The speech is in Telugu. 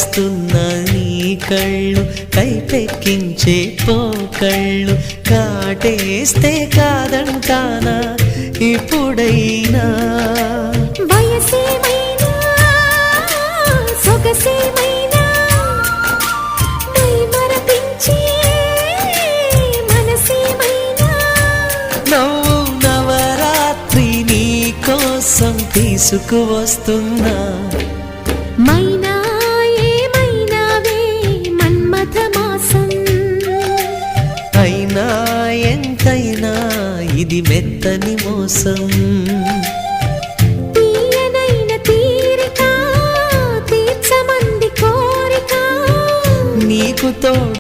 కవ్విస్తున్న నీ కళ్ళు కైపెక్కించే పోకళ్ళు కాటేస్తే కాదంటానా ఇప్పుడైనా వయసేమైనా సొగసేమైనా మరపించే మనసేమైనా నవ్వు నవరాత్రి నీ కోసం తీసుకువస్తున్నా మైనా ఏమైనావే మన్మథ మాసం అయినా ఎంతైనా ఇది మెత్తని మోసం తీయనైన తీరిక తీర్చమంది కోరిక నీకు తోడు